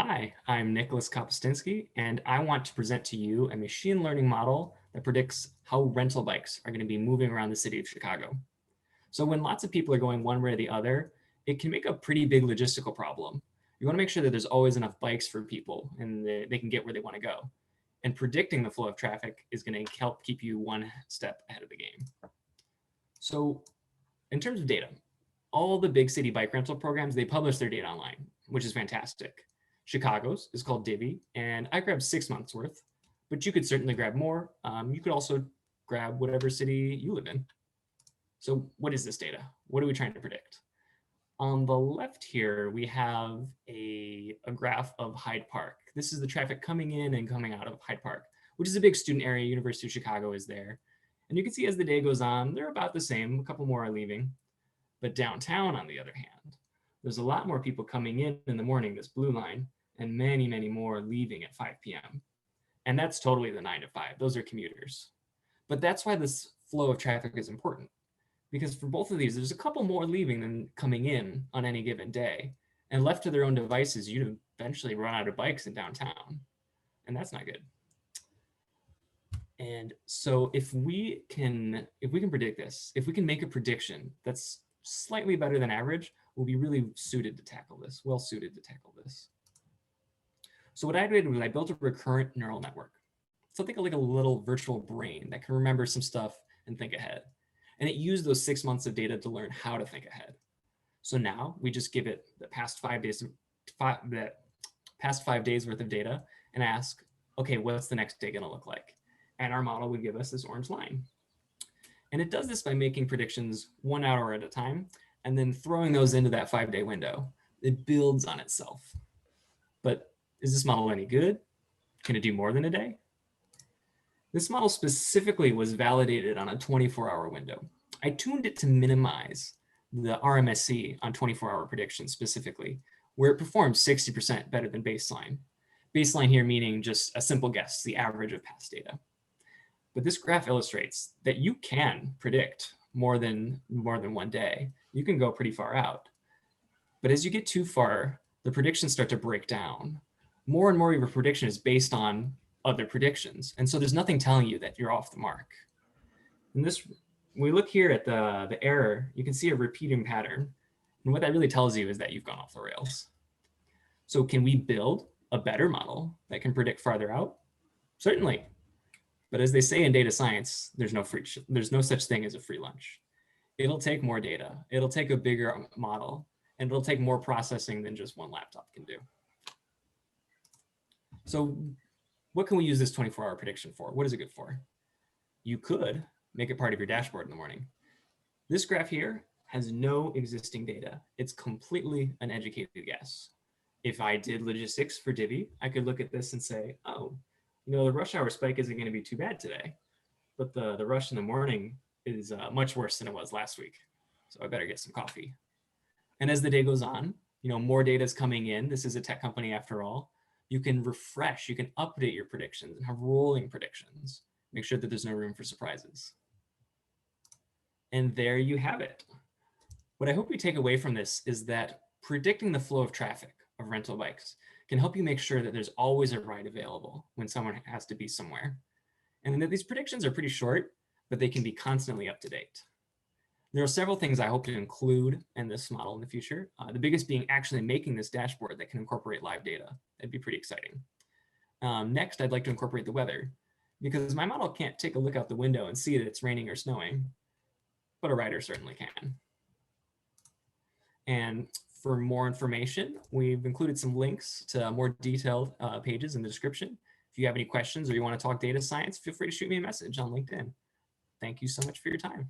Hi, I'm Nicholas Kopystynsky, and I want to present to you a machine learning model that predicts how rental bikes are going to be moving around the city of Chicago. So when lots of people are going one way or the other, it can make a pretty big logistical problem. You want to make sure that there's always enough bikes for people and they can get where they want to go. And predicting the flow of traffic is going to help keep you one step ahead of the game. So in terms of data, all the big city bike rental programs, they publish their data online, which is fantastic. Chicago's is called Divvy, and I grabbed 6 months worth, but you could certainly grab more. You could also grab whatever city you live in. So what is this data? What are we trying to predict? On the left here, we have a graph of Hyde Park. This is the traffic coming in and coming out of Hyde Park, which is a big student area. University of Chicago is there. And you can see as the day goes on, they're about the same. A couple more are leaving. But downtown, on the other hand, there's a lot more people coming in the morning, this blue line, and many, many more leaving at 5 p.m. And that's totally the 9 to 5. Those are commuters. But that's why this flow of traffic is important. Because for both of these, there's a couple more leaving than coming in on any given day. And left to their own devices, you'd eventually run out of bikes in downtown. And that's not good. And so if we can predict this, if we can make a prediction that's slightly better than average, we'll be really suited to tackle this, well suited to tackle this. So what I did was I built a recurrent neural network. So think of like a little virtual brain that can remember some stuff and think ahead. And it used those 6 months of data to learn how to think ahead. So now we just give it the past 5 days, the past 5 days worth of data and ask, okay, what's the next day gonna look like? And our model would give us this orange line. And it does this by making predictions 1 hour at a time and then throwing those into that 5-day window. It builds on itself. But is this model any good? Can it do more than a day? This model specifically was validated on a 24-hour window. I tuned it to minimize the RMSE on 24-hour predictions specifically, where it performs 60% better than baseline. Baseline here meaning just a simple guess, the average of past data. But this graph illustrates that you can predict more than 1 day. You can go pretty far out. But as you get too far, the predictions start to break down. More and more of your prediction is based on other predictions. And so there's nothing telling you that you're off the mark. And this, when we look here at the error, you can see a repeating pattern. And what that really tells you is that you've gone off the rails. So can we build a better model that can predict farther out? Certainly. But as they say in data science, there's no such thing as a free lunch. It'll take more data. It'll take a bigger model, and it'll take more processing than just one laptop can do. So what can we use this 24-hour prediction for? What is it good for? You could make it part of your dashboard in the morning. This graph here has no existing data. It's completely an educated guess. If I did logistics for Divvy, I could look at this and say, oh, you know, the rush hour spike isn't going to be too bad today, but the rush in the morning is much worse than it was last week. So I better get some coffee. And as the day goes on, you know, more data is coming in. This is a tech company after all. You can refresh, you can update your predictions and have rolling predictions. Make sure that there's no room for surprises. And there you have it. What I hope you take away from this is that predicting the flow of traffic of rental bikes can help you make sure that there's always a ride available when someone has to be somewhere. And that these predictions are pretty short, but they can be constantly up to date. There are several things I hope to include in this model in the future. The biggest being actually making this dashboard that can incorporate live data. That'd be pretty exciting. Next, I'd like to incorporate the weather because my model can't take a look out the window and see that it's raining or snowing, but a rider certainly can. And for more information, we've included some links to more detailed pages in the description. If you have any questions or you want to talk data science, feel free to shoot me a message on LinkedIn. Thank you so much for your time.